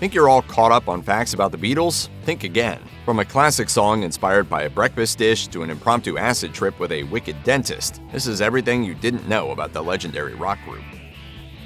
Think you're all caught up on facts about the Beatles? Think again. From a classic song inspired by a breakfast dish to an impromptu acid trip with a wicked dentist, this is everything you didn't know about the legendary rock group.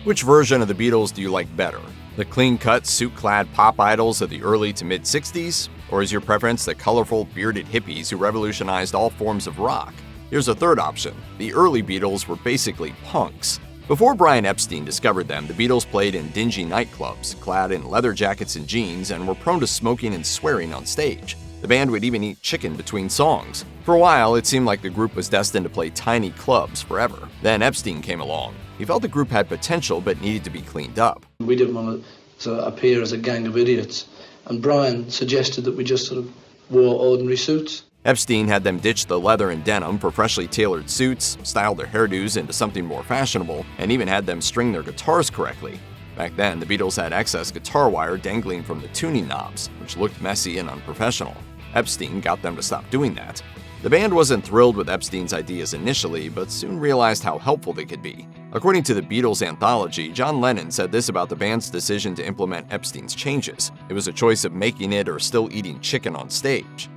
Which version of the Beatles do you like better? The clean-cut, suit-clad pop idols of the early to mid-60s? Or is your preference the colorful, bearded hippies who revolutionized all forms of rock? Here's a third option. The early Beatles were basically punks. Before Brian Epstein discovered them, the Beatles played in dingy nightclubs, clad in leather jackets and jeans, and were prone to smoking and swearing on stage. The band would even eat chicken between songs. For a while, it seemed like the group was destined to play tiny clubs forever. Then Epstein came along. He felt the group had potential but needed to be cleaned up. We didn't want to appear as a gang of idiots, and Brian suggested that we just sort of wore ordinary suits. Epstein had them ditch the leather and denim for freshly tailored suits, styled their hairdos into something more fashionable, and even had them string their guitars correctly. Back then, the Beatles had excess guitar wire dangling from the tuning knobs, which looked messy and unprofessional. Epstein got them to stop doing that. The band wasn't thrilled with Epstein's ideas initially, but soon realized how helpful they could be. According to the Beatles anthology, John Lennon said this about the band's decision to implement Epstein's changes. It was a choice of making it or still eating chicken on stage.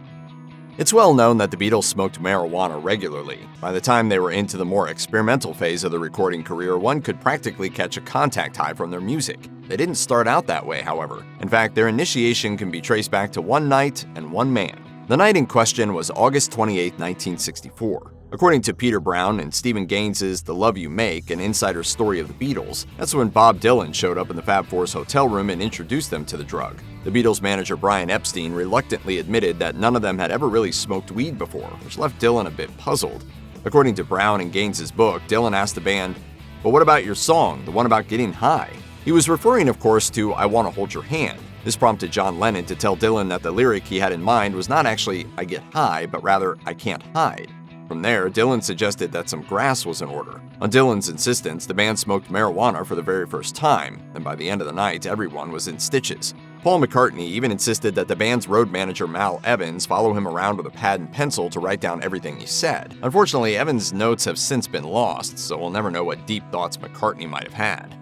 It's well known that the Beatles smoked marijuana regularly. By the time they were into the more experimental phase of the recording career, one could practically catch a contact high from their music. They didn't start out that way, however. In fact, their initiation can be traced back to one night and one man. The night in question was August 28, 1964. According to Peter Brown and Stephen Gaines's The Love You Make, an insider story of the Beatles, that's when Bob Dylan showed up in the Fab Four's hotel room and introduced them to the drug. The Beatles' manager Brian Epstein reluctantly admitted that none of them had ever really smoked weed before, which left Dylan a bit puzzled. According to Brown and Gaines's book, Dylan asked the band, "But what about your song, the one about getting high?" He was referring, of course, to I Want to Hold Your Hand. This prompted John Lennon to tell Dylan that the lyric he had in mind was not actually I get high, but rather I can't hide. From there, Dylan suggested that some grass was in order. On Dylan's insistence, the band smoked marijuana for the very first time, and by the end of the night, everyone was in stitches. Paul McCartney even insisted that the band's road manager Mal Evans follow him around with a pad and pencil to write down everything he said. Unfortunately, Evans' notes have since been lost, so we'll never know what deep thoughts McCartney might have had.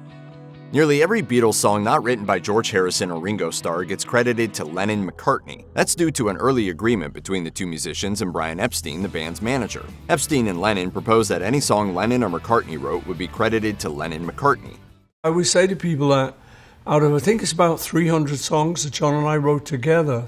Nearly every Beatles song not written by George Harrison or Ringo Starr gets credited to Lennon-McCartney. That's due to an early agreement between the two musicians and Brian Epstein, the band's manager. Epstein and Lennon proposed that any song Lennon or McCartney wrote would be credited to Lennon-McCartney. I would say to people that out of, I think it's about 300 songs that John and I wrote together,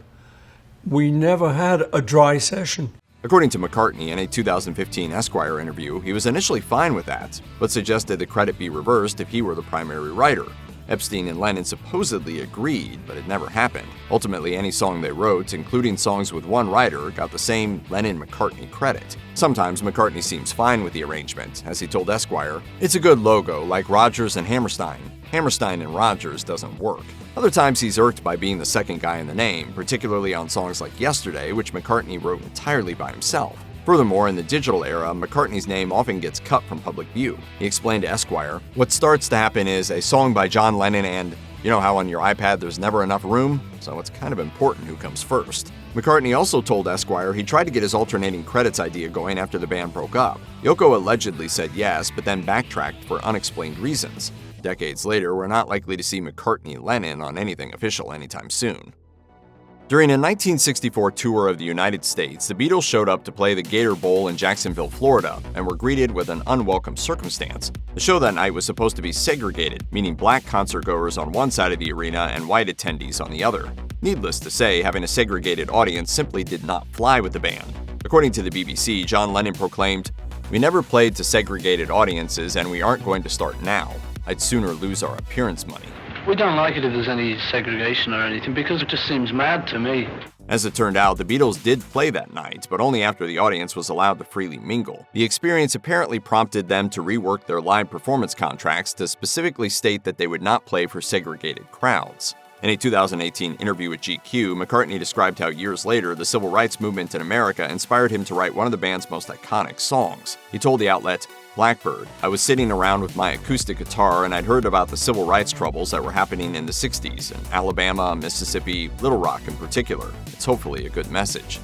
we never had a dry session. According to McCartney in a 2015 Esquire interview, he was initially fine with that, but suggested the credit be reversed if he were the primary writer. Epstein and Lennon supposedly agreed, but it never happened. Ultimately, any song they wrote, including songs with one writer, got the same Lennon-McCartney credit. Sometimes McCartney seems fine with the arrangement, as he told Esquire, "It's a good logo, like Rodgers and Hammerstein. Hammerstein and Rodgers doesn't work." Other times he's irked by being the second guy in the name, particularly on songs like Yesterday, which McCartney wrote entirely by himself. Furthermore, in the digital era, McCartney's name often gets cut from public view. He explained to Esquire, "What starts to happen is a song by John Lennon and, you know how on your iPad there's never enough room? So it's kind of important who comes first." McCartney also told Esquire he tried to get his alternating credits idea going after the band broke up. Yoko allegedly said yes, but then backtracked for unexplained reasons. Decades later, we're not likely to see McCartney-Lennon on anything official anytime soon. During a 1964 tour of the United States, the Beatles showed up to play the Gator Bowl in Jacksonville, Florida, and were greeted with an unwelcome circumstance. The show that night was supposed to be segregated, meaning black concertgoers on one side of the arena and white attendees on the other. Needless to say, having a segregated audience simply did not fly with the band. According to the BBC, John Lennon proclaimed, "We never played to segregated audiences, and we aren't going to start now. I'd sooner lose our appearance money." We don't like it if there's any segregation or anything, because it just seems mad to me. As it turned out, the Beatles did play that night, but only after the audience was allowed to freely mingle. The experience apparently prompted them to rework their live performance contracts to specifically state that they would not play for segregated crowds. In a 2018 interview with GQ, McCartney described how years later, the civil rights movement in America inspired him to write one of the band's most iconic songs. He told the outlet, "Blackbird, I was sitting around with my acoustic guitar and I'd heard about the civil rights troubles that were happening in the 60s in Alabama, Mississippi, Little Rock in particular. It's hopefully a good message."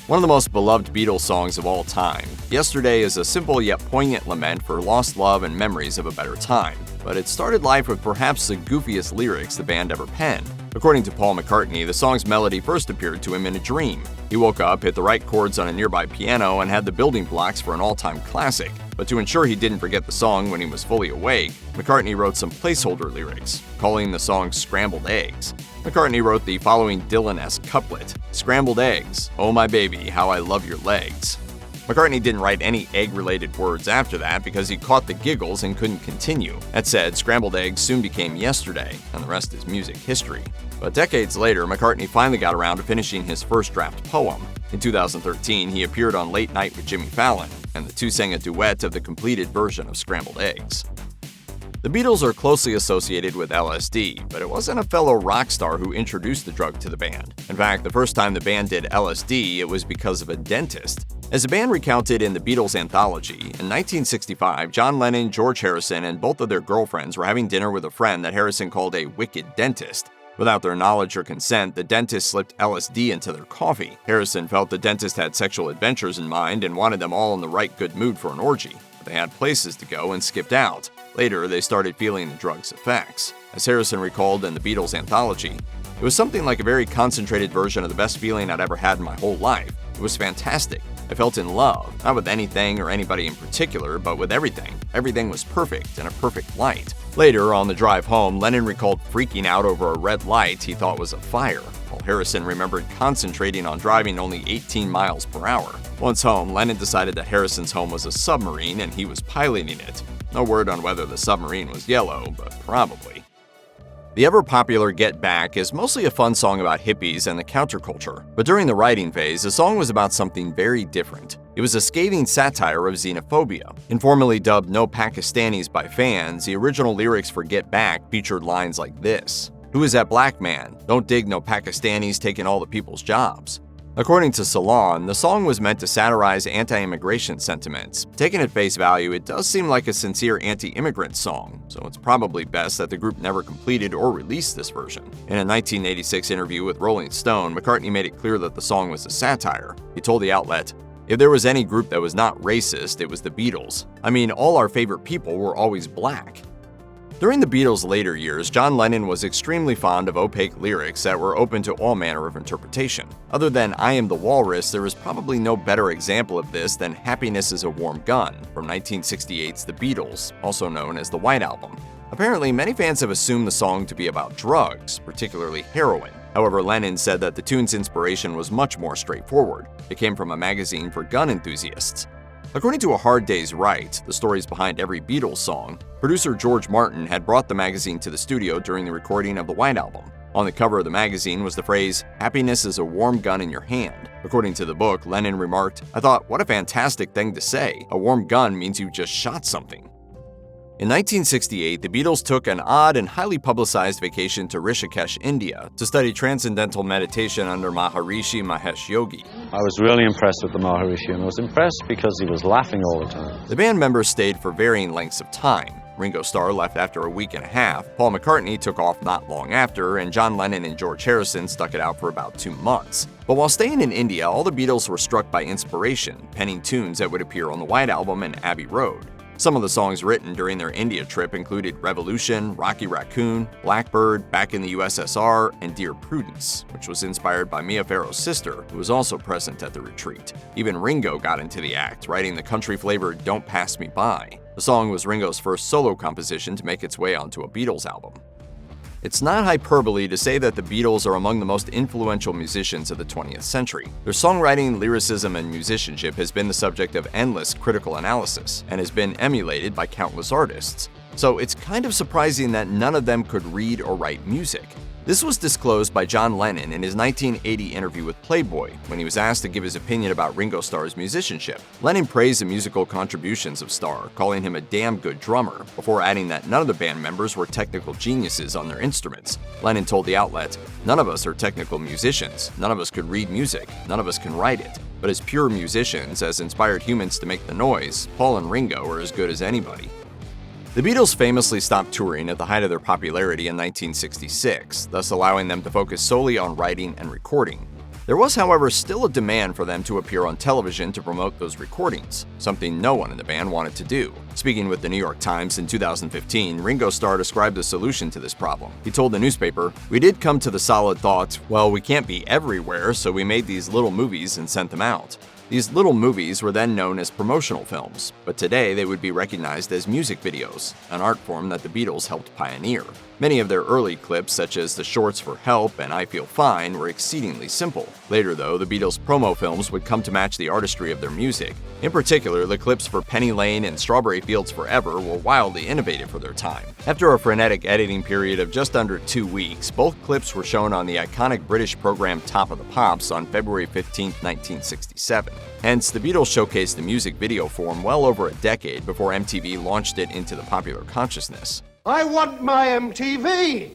One of the most beloved Beatles songs of all time, Yesterday is a simple yet poignant lament for lost love and memories of a better time. but it started life with perhaps the goofiest lyrics the band ever penned. According to Paul McCartney, the song's melody first appeared to him in a dream. He woke up, hit the right chords on a nearby piano, and had the building blocks for an all-time classic. But to ensure he didn't forget the song when he was fully awake, McCartney wrote some placeholder lyrics, calling the song Scrambled Eggs. McCartney wrote the following Dylan-esque couplet: "Scrambled eggs, oh my baby, how I love your legs." McCartney didn't write any egg-related words after that because he caught the giggles and couldn't continue. That said, Scrambled Eggs soon became Yesterday, and the rest is music history. But decades later, McCartney finally got around to finishing his first draft poem. In 2013, he appeared on Late Night with Jimmy Fallon, and the two sang a duet of the completed version of Scrambled Eggs. The Beatles are closely associated with LSD, but it wasn't a fellow rock star who introduced the drug to the band. In fact, the first time the band did LSD, it was because of a dentist. As the band recounted in the Beatles anthology, in 1965, John Lennon, George Harrison, and both of their girlfriends were having dinner with a friend that Harrison called a wicked dentist. Without their knowledge or consent, the dentist slipped LSD into their coffee. Harrison felt the dentist had sexual adventures in mind and wanted them all in the right good mood for an orgy. But they had places to go and skipped out. Later, they started feeling the drug's effects. As Harrison recalled in the Beatles anthology, it was something like a very concentrated version of the best feeling I'd ever had in my whole life. It was fantastic. I felt in love, not with anything or anybody in particular, but with everything. Everything was perfect in a perfect light. Later, on the drive home, Lennon recalled freaking out over a red light he thought was a fire, while Harrison remembered concentrating on driving only 18 miles per hour. Once home, Lennon decided that Harrison's home was a submarine and he was piloting it. No word on whether the submarine was yellow, but probably. The ever-popular Get Back is mostly a fun song about hippies and the counterculture, but during the writing phase, the song was about something very different. It was a scathing satire of xenophobia. Informally dubbed No Pakistanis by fans, the original lyrics for Get Back featured lines like this: "Who is that black man? Don't dig no Pakistanis taking all the people's jobs." According to Salon, the song was meant to satirize anti-immigration sentiments. Taken at face value, it does seem like a sincere anti-immigrant song, so it's probably best that the group never completed or released this version. In a 1986 interview with Rolling Stone, McCartney made it clear that the song was a satire. He told the outlet, "If there was any group that was not racist, it was the Beatles. I mean, all our favorite people were always black." During the Beatles' later years, John Lennon was extremely fond of opaque lyrics that were open to all manner of interpretation. Other than I Am the Walrus, there is probably no better example of this than Happiness is a Warm Gun from 1968's The Beatles, also known as the White Album. Apparently, many fans have assumed the song to be about drugs, particularly heroin. However, Lennon said that the tune's inspiration was much more straightforward. It came from a magazine for gun enthusiasts. According to A Hard Day's Right, the stories behind every Beatles song, producer George Martin had brought the magazine to the studio during the recording of the White Album. On the cover of the magazine was the phrase, "Happiness is a warm gun in your hand." According to the book, Lennon remarked, "I thought, what a fantastic thing to say. A warm gun means you just shot something." In 1968, the Beatles took an odd and highly publicized vacation to Rishikesh, India, to study transcendental meditation under Maharishi Mahesh Yogi. I was really impressed with the Maharishi, and I was impressed because he was laughing all the time. The band members stayed for varying lengths of time. Ringo Starr left after a week and a half, Paul McCartney took off not long after, and John Lennon and George Harrison stuck it out for about 2 months. But while staying in India, all the Beatles were struck by inspiration, penning tunes that would appear on the White Album and Abbey Road. Some of the songs written during their India trip included Revolution, Rocky Raccoon, Blackbird, Back in the USSR, and Dear Prudence, which was inspired by Mia Farrow's sister, who was also present at the retreat. Even Ringo got into the act, writing the country-flavored Don't Pass Me By. The song was Ringo's first solo composition to make its way onto a Beatles album. It's not hyperbole to say that the Beatles are among the most influential musicians of the 20th century. Their songwriting, lyricism, and musicianship has been the subject of endless critical analysis and has been emulated by countless artists. So it's kind of surprising that none of them could read or write music. This was disclosed by John Lennon in his 1980 interview with Playboy when he was asked to give his opinion about Ringo Starr's musicianship. Lennon praised the musical contributions of Starr, calling him a damn good drummer, before adding that none of the band members were technical geniuses on their instruments. Lennon told the outlet, "None of us are technical musicians, none of us could read music, none of us can write it. But as pure musicians, as inspired humans to make the noise, Paul and Ringo are as good as anybody." The Beatles famously stopped touring at the height of their popularity in 1966, thus allowing them to focus solely on writing and recording. There was, however, still a demand for them to appear on television to promote those recordings, something no one in the band wanted to do. Speaking with the New York Times in 2015, Ringo Starr described the solution to this problem. He told the newspaper, "We did come to the solid thought, well, we can't be everywhere, so we made these little movies and sent them out." These little movies were then known as promotional films, but today they would be recognized as music videos, an art form that the Beatles helped pioneer. Many of their early clips, such as the shorts for Help and I Feel Fine, were exceedingly simple. Later, though, the Beatles' promo films would come to match the artistry of their music. In particular, the clips for Penny Lane and Strawberry Fields Forever were wildly innovative for their time. After a frenetic editing period of just under 2 weeks, both clips were shown on the iconic British program Top of the Pops on February 15, 1967. Hence, the Beatles showcased the music video form well over a decade before MTV launched it into the popular consciousness. I want my MTV!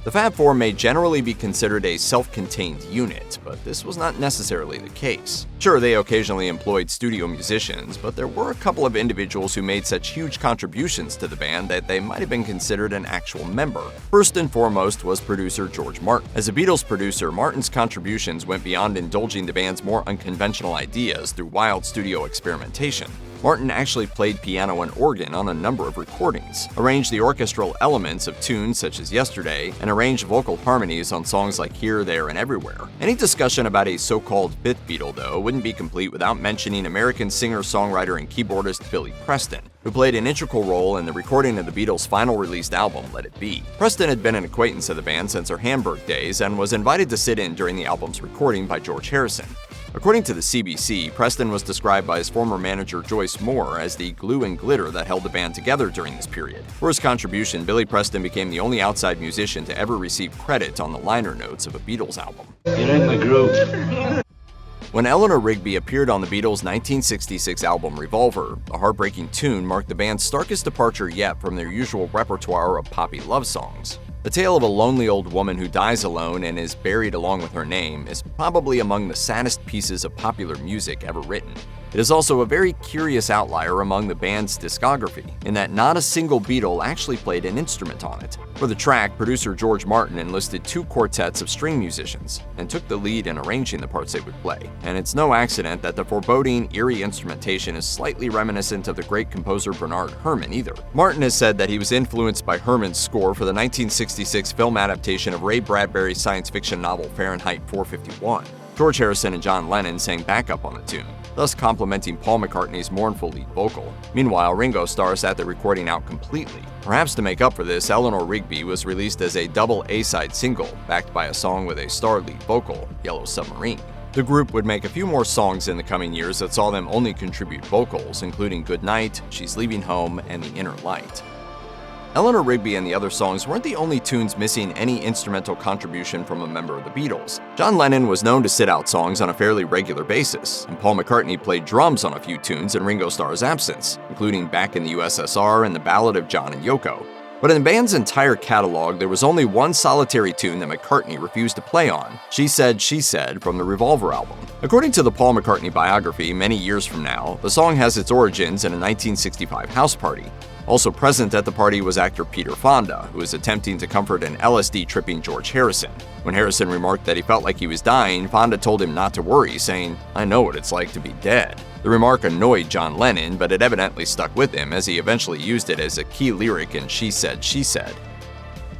The Fab Four may generally be considered a self-contained unit, but this was not necessarily the case. Sure, they occasionally employed studio musicians, but there were a couple of individuals who made such huge contributions to the band that they might have been considered an actual member. First and foremost was producer George Martin. As a Beatles producer, Martin's contributions went beyond indulging the band's more unconventional ideas through wild studio experimentation. Martin actually played piano and organ on a number of recordings, arranged the orchestral elements of tunes such as Yesterday, and arranged vocal harmonies on songs like Here, There, and Everywhere. Any discussion about a so-called fifth Beatle, though, wouldn't be complete without mentioning American singer, songwriter, and keyboardist Billy Preston, who played an integral role in the recording of the Beatles' final released album, Let It Be. Preston had been an acquaintance of the band since their Hamburg days and was invited to sit in during the album's recording by George Harrison. According to the CBC, Preston was described by his former manager Joyce Moore as the glue and glitter that held the band together during this period. For his contribution, Billy Preston became the only outside musician to ever receive credit on the liner notes of a Beatles album. You're in the group. When Eleanor Rigby appeared on the Beatles' 1966 album Revolver, a heartbreaking tune marked the band's starkest departure yet from their usual repertoire of poppy love songs. The tale of a lonely old woman who dies alone and is buried along with her name is probably among the saddest pieces of popular music ever written. It is also a very curious outlier among the band's discography, in that not a single Beatle actually played an instrument on it. For the track, producer George Martin enlisted 2 quartets of string musicians and took the lead in arranging the parts they would play. And it's no accident that the foreboding, eerie instrumentation is slightly reminiscent of the great composer Bernard Herrmann either. Martin has said that he was influenced by Herrmann's score for the 1966 film adaptation of Ray Bradbury's science fiction novel Fahrenheit 451. George Harrison and John Lennon sang backup on the tune, thus complementing Paul McCartney's mournful lead vocal. Meanwhile, Ringo Starr sat the recording out completely. Perhaps to make up for this, Eleanor Rigby was released as a double A-side single, backed by a song with a Starr lead vocal, Yellow Submarine. The group would make a few more songs in the coming years that saw them only contribute vocals, including Good Night, She's Leaving Home, and The Inner Light. Eleanor Rigby and the other songs weren't the only tunes missing any instrumental contribution from a member of the Beatles. John Lennon was known to sit out songs on a fairly regular basis, and Paul McCartney played drums on a few tunes in Ringo Starr's absence, including Back in the USSR and The Ballad of John and Yoko. But in the band's entire catalog, there was only one solitary tune that McCartney refused to play on, She Said from the Revolver album. According to the Paul McCartney biography, many years from now, the song has its origins in a 1965 house party. Also present at the party was actor Peter Fonda, who was attempting to comfort an LSD-tripping George Harrison. When Harrison remarked that he felt like he was dying, Fonda told him not to worry, saying, "I know what it's like to be dead." The remark annoyed John Lennon, but it evidently stuck with him as he eventually used it as a key lyric in She Said.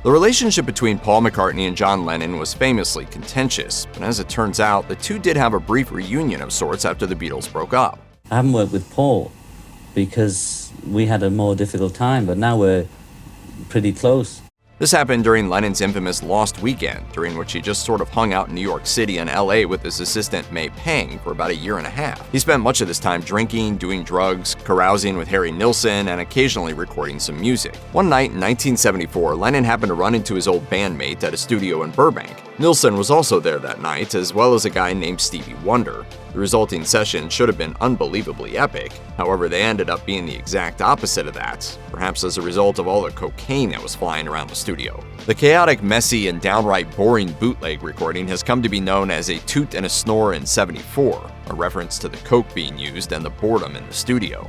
The relationship between Paul McCartney and John Lennon was famously contentious, but as it turns out, the two did have a brief reunion of sorts after the Beatles broke up. I haven't worked with Paul because we had a more difficult time, but now we're pretty close. This happened during Lennon's infamous Lost Weekend, during which he just sort of hung out in New York City and LA with his assistant May Pang for about a year and a half. He spent much of this time drinking, doing drugs, carousing with Harry Nilsson, and occasionally recording some music. One night in 1974, Lennon happened to run into his old bandmate at a studio in Burbank. Nilsson was also there that night, as well as a guy named Stevie Wonder. The resulting session should have been unbelievably epic. However, they ended up being the exact opposite of that, perhaps as a result of all the cocaine that was flying around the studio. The chaotic, messy, and downright boring bootleg recording has come to be known as a toot and a snore in 74, a reference to the coke being used and the boredom in the studio.